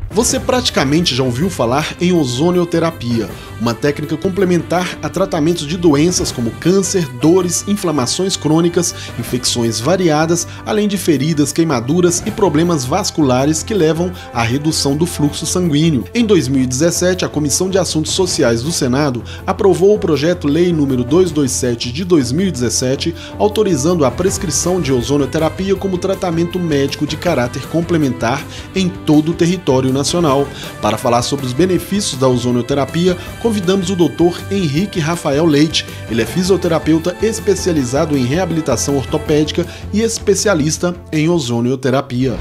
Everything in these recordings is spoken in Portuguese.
Você praticamente já ouviu falar em ozonioterapia, uma técnica complementar a tratamentos de doenças como câncer, dores, inflamações crônicas, infecções variadas, além de feridas, queimaduras e problemas vasculares que levam à redução do fluxo sanguíneo. Em 2017, a Comissão de Assuntos Sociais do Senado aprovou o projeto-lei número 227 de 2017, autorizando a prescrição de ozonioterapia como tratamento médico de caráter complementar em todo o território nacional. Para falar sobre os benefícios da ozonioterapia, convidamos o Dr. Henrique Rafael Leite. Ele é fisioterapeuta especializado em reabilitação ortopédica e especialista em ozonioterapia.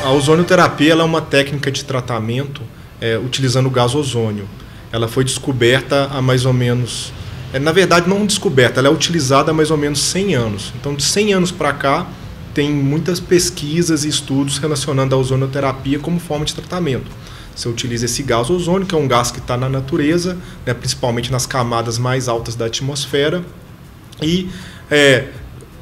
A ozonioterapia ela é uma técnica de tratamento utilizando o gás ozônio. Ela foi descoberta há mais ou menos... na verdade, não descoberta, ela é utilizada há mais ou menos 100 anos. Então, de 100 anos para cá, tem muitas pesquisas e estudos relacionando a ozonioterapia como forma de tratamento. Você utiliza esse gás ozônio, que é um gás que está na natureza, né, principalmente nas camadas mais altas da atmosfera. E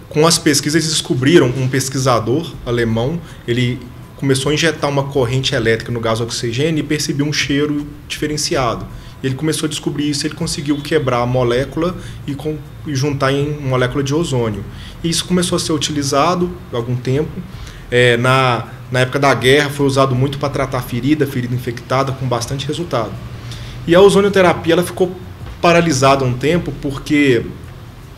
com as pesquisas, eles descobriram, um pesquisador alemão, ele começou a injetar uma corrente elétrica no gás oxigênio e percebeu um cheiro diferenciado. Ele começou a descobrir isso, ele conseguiu quebrar a molécula e juntar em molécula de ozônio. E isso começou a ser utilizado há algum tempo. Na época da guerra foi usado muito para tratar ferida infectada, com bastante resultado. E a ozonioterapia ela ficou paralisada um tempo porque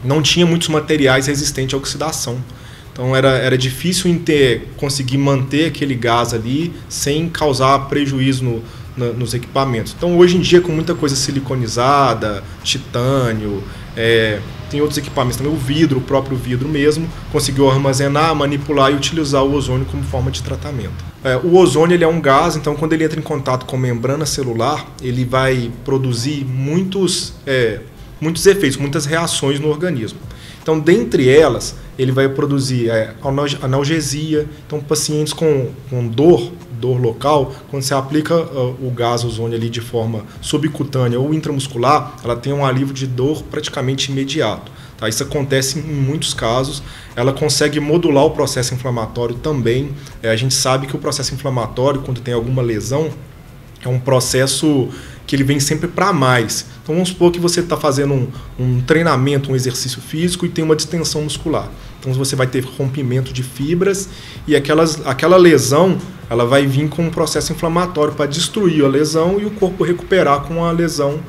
não tinha muitos materiais resistentes à oxidação. Então era difícil conseguir manter aquele gás ali sem causar prejuízo nos equipamentos. Então hoje em dia, com muita coisa siliconizada, titânio, tem outros equipamentos também, o próprio vidro mesmo, conseguiu armazenar, manipular e utilizar o ozônio como forma de tratamento. O ozônio ele é um gás, então quando ele entra em contato com a membrana celular, ele vai produzir muitos efeitos, muitas reações no organismo. Então, dentre elas, ele vai produzir analgesia. Então, pacientes com dor local, quando você aplica o gás ozônio ali de forma subcutânea ou intramuscular, ela tem um alívio de dor praticamente imediato. Tá? Isso acontece em muitos casos. Ela consegue modular o processo inflamatório também. A gente sabe que o processo inflamatório, quando tem alguma lesão, é um processo que ele vem sempre para mais. Então vamos supor que você está fazendo um treinamento, um exercício físico e tem uma distensão muscular. Então você vai ter rompimento de fibras e aquela lesão ela vai vir com um processo inflamatório para destruir a lesão e o corpo recuperar com a lesão,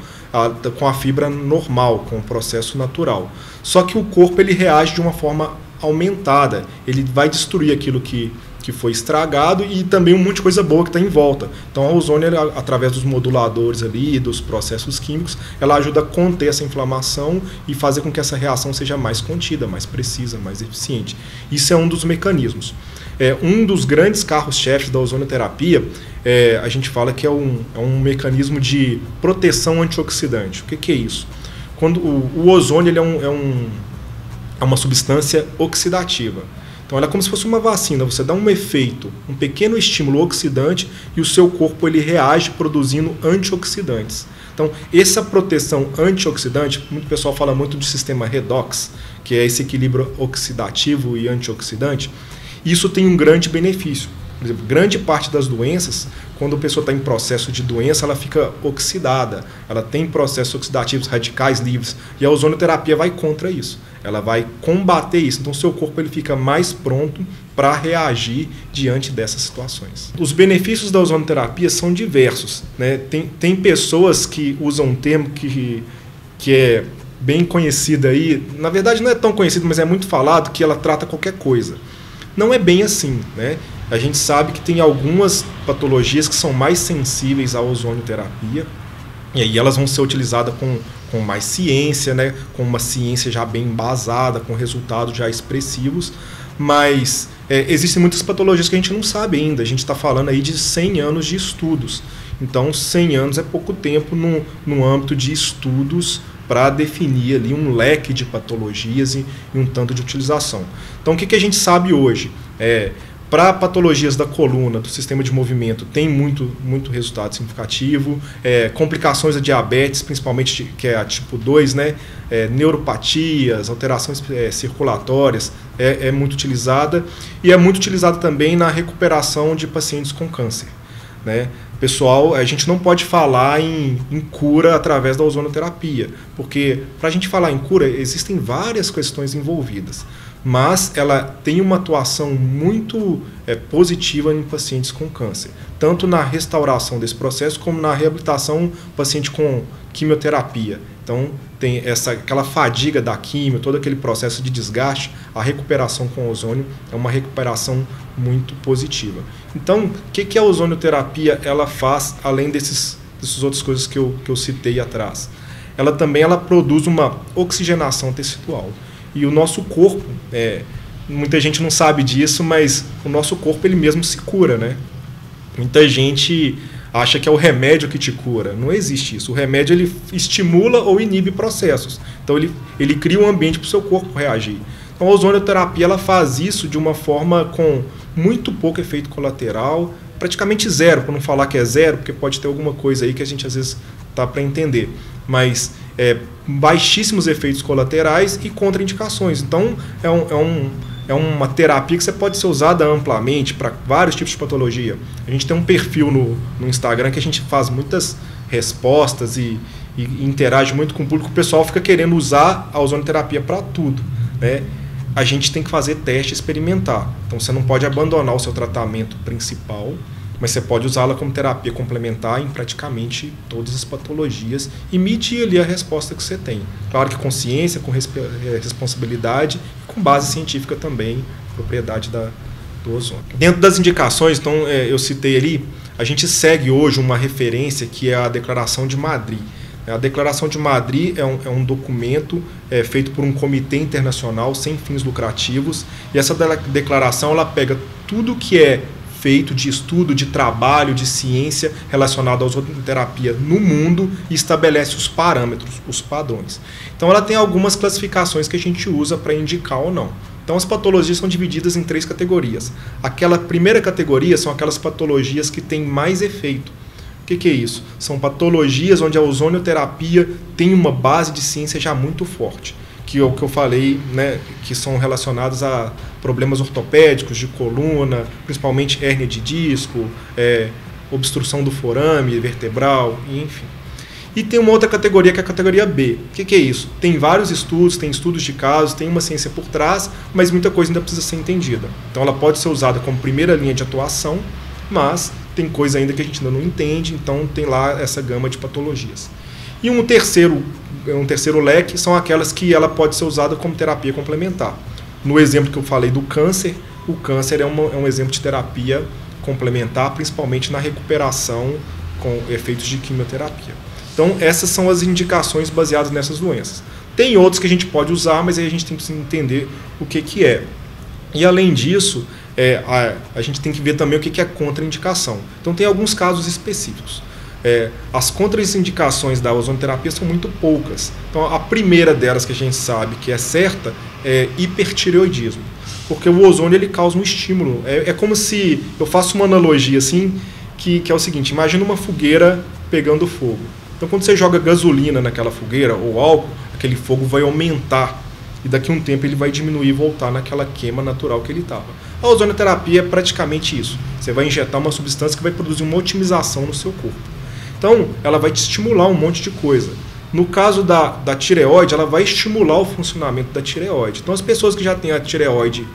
com a fibra normal, com o processo natural. Só que o corpo ele reage de uma forma aumentada, ele vai destruir aquilo que foi estragado e também um monte de coisa boa que está em volta. Então a ozônio, através dos moduladores ali, dos processos químicos, ela ajuda a conter essa inflamação e fazer com que essa reação seja mais contida, mais precisa, mais eficiente. Isso é um dos mecanismos. Um dos grandes carros-chefes da ozonioterapia, a gente fala que é um mecanismo de proteção antioxidante. O que é isso? Quando o ozônio ele é uma substância oxidativa. Então ela é como se fosse uma vacina, você dá um efeito, um pequeno estímulo oxidante e o seu corpo ele reage produzindo antioxidantes. Então essa proteção antioxidante, muito pessoal fala muito do sistema redox, que é esse equilíbrio oxidativo e antioxidante, isso tem um grande benefício. Por exemplo, grande parte das doenças, quando a pessoa está em processo de doença, ela fica oxidada, ela tem processos oxidativos, radicais livres, e a ozonioterapia vai contra isso, ela vai combater isso, então o seu corpo ele fica mais pronto para reagir diante dessas situações. Os benefícios da ozonioterapia são diversos, né? Tem pessoas que usam um termo que é bem conhecido aí, na verdade não é tão conhecido, mas é muito falado, que ela trata qualquer coisa. Não é bem assim, né? A gente sabe que tem algumas patologias que são mais sensíveis à ozonioterapia e aí elas vão ser utilizadas com mais ciência, né? Com uma ciência já bem embasada, com resultados já expressivos, mas existem muitas patologias que a gente não sabe ainda. A gente está falando aí de 100 anos de estudos, então 100 anos é pouco tempo no âmbito de estudos para definir ali um leque de patologias e um tanto de utilização. Então o que a gente sabe hoje? Para patologias da coluna, do sistema de movimento, tem muito resultado significativo. Complicações da diabetes, principalmente que é a tipo 2, né? Neuropatias, alterações circulatórias, é muito utilizada. E é muito utilizada também na recuperação de pacientes com câncer, né? Pessoal, a gente não pode falar em cura através da ozonoterapia, porque para a gente falar em cura, existem várias questões envolvidas. Mas ela tem uma atuação muito positiva em pacientes com câncer, tanto na restauração desse processo como na reabilitação do paciente com quimioterapia. Então, tem aquela fadiga da quimio, todo aquele processo de desgaste, a recuperação com ozônio é uma recuperação muito positiva. Então, o que a ozonioterapia ela faz, além dessas outras coisas que eu citei atrás? Ela também produz uma oxigenação tecidual. E o nosso corpo, muita gente não sabe disso, mas o nosso corpo ele mesmo se cura, né? Muita gente acha que é o remédio que te cura. Não existe isso. O remédio ele estimula ou inibe processos. Então ele cria um ambiente para o seu corpo reagir. Então a ozonioterapia ela faz isso de uma forma com muito pouco efeito colateral, praticamente zero, para não falar que é zero, porque pode ter alguma coisa aí que a gente às vezes tá para entender. Mas baixíssimos efeitos colaterais e contraindicações. Então, é uma terapia que você pode ser usada amplamente para vários tipos de patologia. A gente tem um perfil no Instagram que a gente faz muitas respostas e interage muito com o público. O pessoal fica querendo usar a ozonoterapia para tudo, né? A gente tem que fazer teste e experimentar. Então, você não pode abandonar o seu tratamento principal, mas você pode usá-la como terapia complementar em praticamente todas as patologias e medir ali a resposta que você tem. Claro que com ciência, com responsabilidade, com base científica também, propriedade do ozônio. Dentro das indicações, então, eu citei ali, a gente segue hoje uma referência que é a Declaração de Madrid. A Declaração de Madrid é um documento feito por um comitê internacional sem fins lucrativos, e essa declaração ela pega tudo que é feito de estudo, de trabalho, de ciência relacionado à ozonoterapia no mundo e estabelece os parâmetros, os padrões. Então ela tem algumas classificações que a gente usa para indicar ou não. Então as patologias são divididas em 3 categorias. Aquela primeira categoria são aquelas patologias que têm mais efeito. O que é isso? São patologias onde a ozonioterapia tem uma base de ciência já muito forte. Que é o que eu falei, né, que são relacionados a problemas ortopédicos de coluna, principalmente hérnia de disco, obstrução do forame vertebral, enfim. E tem uma outra categoria que é a categoria B. O que é isso? Tem vários estudos, tem estudos de casos, tem uma ciência por trás, mas muita coisa ainda precisa ser entendida. Então ela pode ser usada como primeira linha de atuação, mas tem coisa ainda que a gente ainda não entende, então tem lá essa gama de patologias. E um terceiro leque são aquelas que ela pode ser usada como terapia complementar. No exemplo que eu falei do câncer, o câncer é um exemplo de terapia complementar, principalmente na recuperação com efeitos de quimioterapia. Então, essas são as indicações baseadas nessas doenças. Tem outros que a gente pode usar, mas aí a gente tem que entender o que é. E, além disso, a gente tem que ver também o que é contraindicação. Então, tem alguns casos específicos. As contraindicações da ozonoterapia são muito poucas. Então, a primeira delas que a gente sabe que é certa é hipertireoidismo. Porque o ozônio ele causa um estímulo. É como se, eu faço uma analogia assim, que é o seguinte, imagina uma fogueira pegando fogo. Então, quando você joga gasolina naquela fogueira, ou álcool, aquele fogo vai aumentar. E daqui a um tempo ele vai diminuir e voltar naquela queima natural que ele estava. A ozonoterapia é praticamente isso. Você vai injetar uma substância que vai produzir uma otimização no seu corpo. Então, ela vai te estimular um monte de coisa. No caso da tireoide, ela vai estimular o funcionamento da tireoide. Então, as pessoas que já têm a tireoide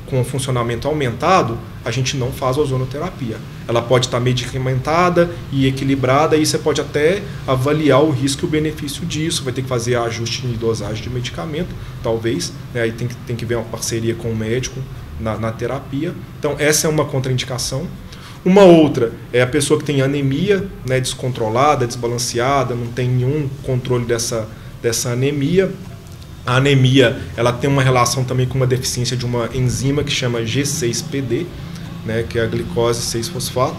com o funcionamento aumentado, a gente não faz ozonoterapia. Ela pode estar medicamentada e equilibrada, e você pode até avaliar o risco e o benefício disso. Vai ter que fazer ajuste de dosagem de medicamento, talvez. Né? Aí tem que ver uma parceria com o médico na terapia. Então, essa é uma contraindicação. Uma outra é a pessoa que tem anemia, né, descontrolada, desbalanceada, não tem nenhum controle dessa anemia. A anemia ela tem uma relação também com uma deficiência de uma enzima que chama G6PD, né, que é a glicose 6-fosfato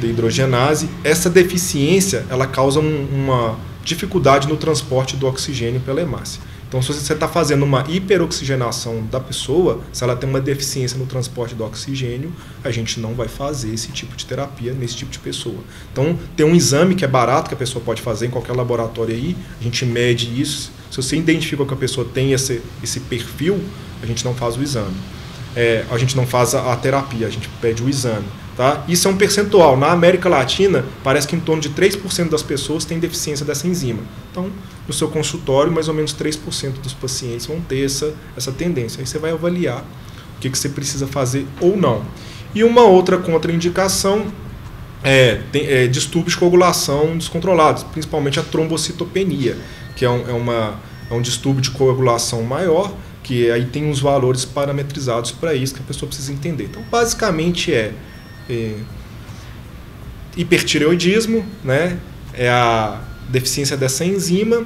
dehidrogenase. Essa deficiência ela causa uma dificuldade no transporte do oxigênio pela hemácia. Então, se você está fazendo uma hiperoxigenação da pessoa, se ela tem uma deficiência no transporte do oxigênio, a gente não vai fazer esse tipo de terapia nesse tipo de pessoa. Então, tem um exame que é barato, que a pessoa pode fazer em qualquer laboratório aí, a gente mede isso. Se você identifica que a pessoa tem esse perfil, a gente não faz o exame. A gente não faz a terapia, a gente pede o exame. Tá? Isso é um percentual. Na América Latina, parece que em torno de 3% das pessoas têm deficiência dessa enzima. Então, no seu consultório, mais ou menos 3% dos pacientes vão ter essa tendência. Aí você vai avaliar o que você precisa fazer ou não. E uma outra contraindicação é distúrbios de coagulação descontrolados, principalmente a trombocitopenia, que é um distúrbio de coagulação maior, que aí tem uns valores parametrizados para isso que a pessoa precisa entender. Então, basicamente hipertireoidismo, né? É a deficiência dessa enzima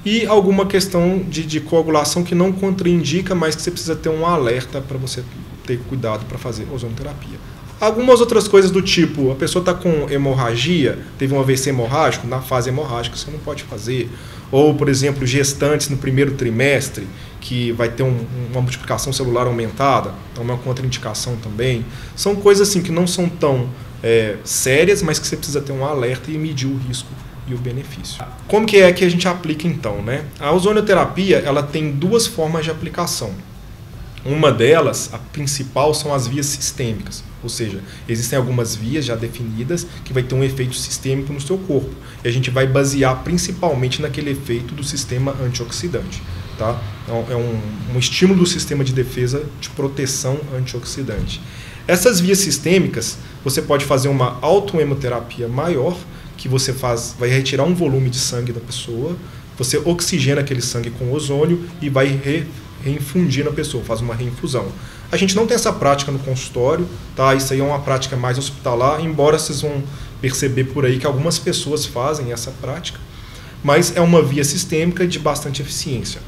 e alguma questão de coagulação que não contraindica, mas que você precisa ter um alerta para você ter cuidado para fazer ozonoterapia. Algumas outras coisas do tipo, a pessoa está com hemorragia, teve um AVC hemorrágico, na fase hemorrágica você não pode fazer. Ou, por exemplo, gestantes no primeiro trimestre, que vai ter uma multiplicação celular aumentada, então é uma contraindicação também. São coisas assim que não são tão sérias, mas que você precisa ter um alerta e medir o risco e o benefício. Como que a gente aplica então, né? A ozonioterapia, ela tem duas formas de aplicação. Uma delas, a principal, são as vias sistêmicas, ou seja, existem algumas vias já definidas que vai ter um efeito sistêmico no seu corpo. E a gente vai basear principalmente naquele efeito do sistema antioxidante. Tá? É um estímulo do sistema de defesa de proteção antioxidante. Essas vias sistêmicas, você pode fazer uma autohemoterapia maior, que você vai retirar um volume de sangue da pessoa, você oxigena aquele sangue com ozônio e vai reinfundir na pessoa, faz uma reinfusão. A gente não tem essa prática no consultório, tá? Isso aí é uma prática mais hospitalar, embora vocês vão perceber por aí que algumas pessoas fazem essa prática, mas é uma via sistêmica de bastante eficiência.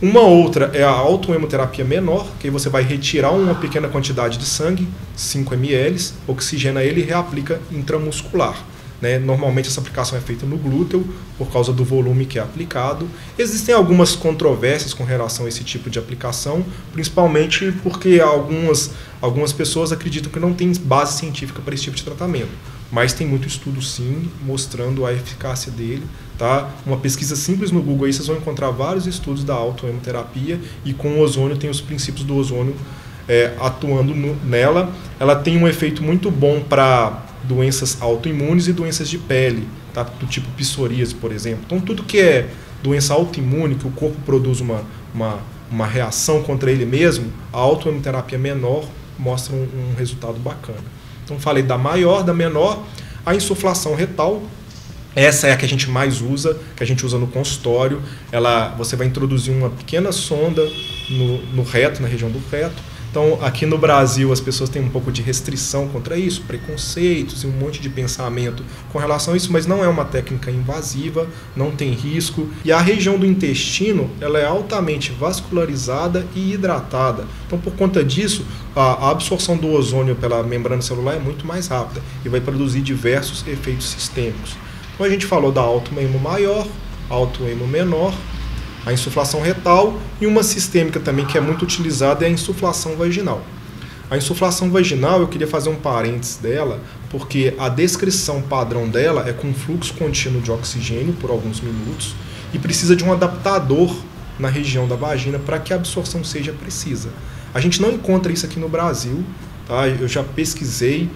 Uma outra é a autohemoterapia menor, que aí você vai retirar uma pequena quantidade de sangue, 5 ml, oxigena ele e reaplica intramuscular. Né? Normalmente essa aplicação é feita no glúteo, por causa do volume que é aplicado. Existem algumas controvérsias com relação a esse tipo de aplicação, principalmente porque algumas pessoas acreditam que não tem base científica para esse tipo de tratamento. Mas tem muito estudo sim, mostrando a eficácia dele. Tá? Uma pesquisa simples no Google, aí vocês vão encontrar vários estudos da autohemoterapia, e com o ozônio tem os princípios do ozônio atuando nela. Ela tem um efeito muito bom para doenças autoimunes e doenças de pele, tá? Do tipo psoríase, por exemplo. Então, tudo que é doença autoimune, que o corpo produz uma reação contra ele mesmo, a autohemoterapia menor mostra um resultado bacana. Então, falei da maior, da menor, a insuflação retal. Essa é a que a gente mais usa, que a gente usa no consultório. Você vai introduzir uma pequena sonda no reto, na região do reto. Então, aqui no Brasil, as pessoas têm um pouco de restrição contra isso, preconceitos e um monte de pensamento com relação a isso, mas não é uma técnica invasiva, não tem risco. E a região do intestino, ela é altamente vascularizada e hidratada. Então, por conta disso, a absorção do ozônio pela membrana celular é muito mais rápida e vai produzir diversos efeitos sistêmicos. Então, a gente falou da autohemo maior, autohemo menor, a insuflação retal, e uma sistêmica também que é muito utilizada é a insuflação vaginal. A insuflação vaginal, eu queria fazer um parênteses dela, porque a descrição padrão dela é com fluxo contínuo de oxigênio por alguns minutos e precisa de um adaptador na região da vagina para que a absorção seja precisa. A gente não encontra isso aqui no Brasil, tá? Eu já pesquisei,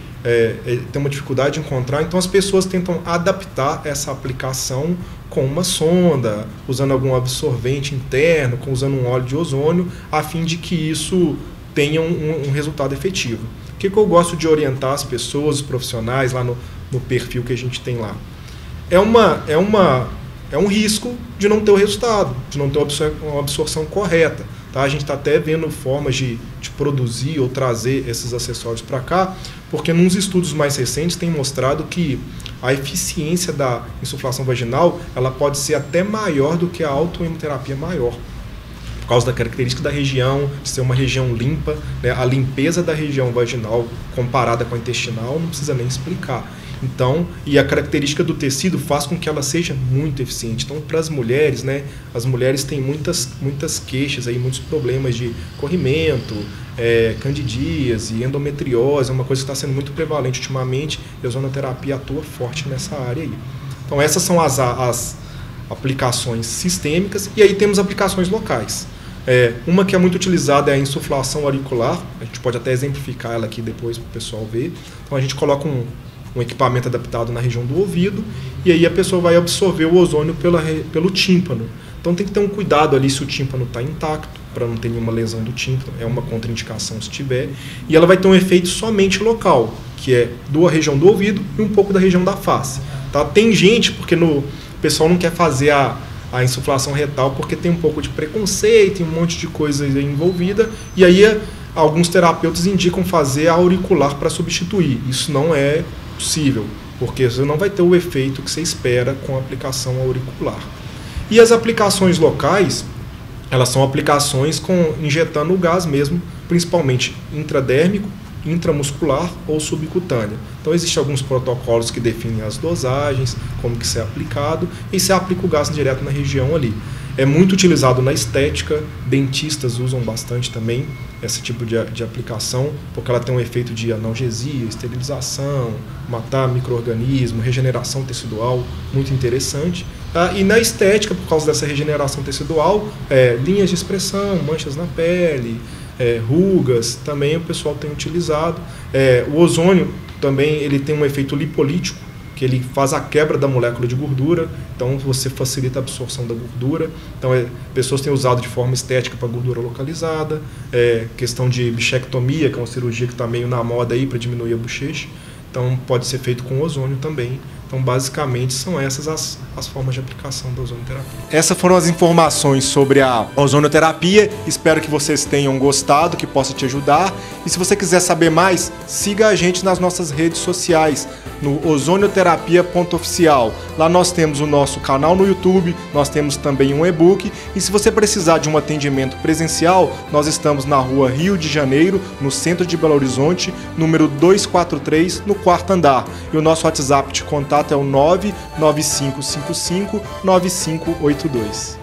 tem uma dificuldade de encontrar, então as pessoas tentam adaptar essa aplicação com uma sonda, usando algum absorvente interno, usando um óleo de ozônio, a fim de que isso tenha um resultado efetivo. O que eu gosto de orientar as pessoas, os profissionais, lá no perfil que a gente tem lá? É um risco de não ter o resultado, de não ter uma absorção correta. Tá? A gente está até vendo formas de produzir ou trazer esses acessórios para cá, porque nos estudos mais recentes tem mostrado que a eficiência da insuflação vaginal ela pode ser até maior do que a autohemoterapia maior. por causa da característica da região, de ser uma região limpa, né? A limpeza da região vaginal comparada com a intestinal não precisa nem explicar. Então, e a característica do tecido faz com que ela seja muito eficiente. Então, para as mulheres, né, as mulheres têm muitas queixas, aí, muitos problemas de corrimento, candidíase, endometriose, é uma coisa que está sendo muito prevalente ultimamente, e a ozonoterapia atua forte nessa área aí. Então, essas são as aplicações sistêmicas, e aí temos aplicações locais. Uma que é muito utilizada é a insuflação auricular, a gente pode até exemplificar ela aqui depois para o pessoal ver. Então, a gente coloca um equipamento adaptado na região do ouvido, e aí a pessoa vai absorver o ozônio pelo tímpano. Então tem que ter um cuidado ali se o tímpano está intacto, para não ter nenhuma lesão do tímpano, é uma contraindicação se tiver. E ela vai ter um efeito somente local, que é da região do ouvido e um pouco da região da face. Tá? Tem gente, porque o pessoal não quer fazer a insuflação retal porque tem um pouco de preconceito, tem um monte de coisa envolvida, e aí alguns terapeutas indicam fazer a auricular para substituir. Isso não é possível, porque você não vai ter o efeito que você espera com a aplicação auricular. E as aplicações locais, elas são aplicações injetando o gás mesmo, principalmente intradérmico, intramuscular ou subcutânea. Então existem alguns protocolos que definem as dosagens, como que isso é aplicado, e você aplica o gás direto na região ali. É muito utilizado na estética, dentistas usam bastante também esse tipo de aplicação, porque ela tem um efeito de analgesia, esterilização, matar micro-organismo, regeneração tecidual, muito interessante. E na estética, por causa dessa regeneração tecidual, linhas de expressão, manchas na pele, rugas, também o pessoal tem utilizado. O ozônio também ele tem um efeito lipolítico, que ele faz a quebra da molécula de gordura, então você facilita a absorção da gordura. Então, pessoas têm usado de forma estética para gordura localizada, questão de bichectomia, que é uma cirurgia que está meio na moda aí para diminuir a bochecha, então pode ser feito com ozônio também. Então, basicamente, são essas as formas de aplicação da ozonoterapia. Essas foram as informações sobre a ozonoterapia. Espero que vocês tenham gostado, que possa te ajudar. E se você quiser saber mais, siga a gente nas nossas redes sociais, no ozonioterapia.oficial. Lá nós temos o nosso canal no YouTube, nós temos também um e-book. E se você precisar de um atendimento presencial, nós estamos na rua Rio de Janeiro, no centro de Belo Horizonte, número 243, no 4º andar. E o nosso WhatsApp de contato é o 995559582.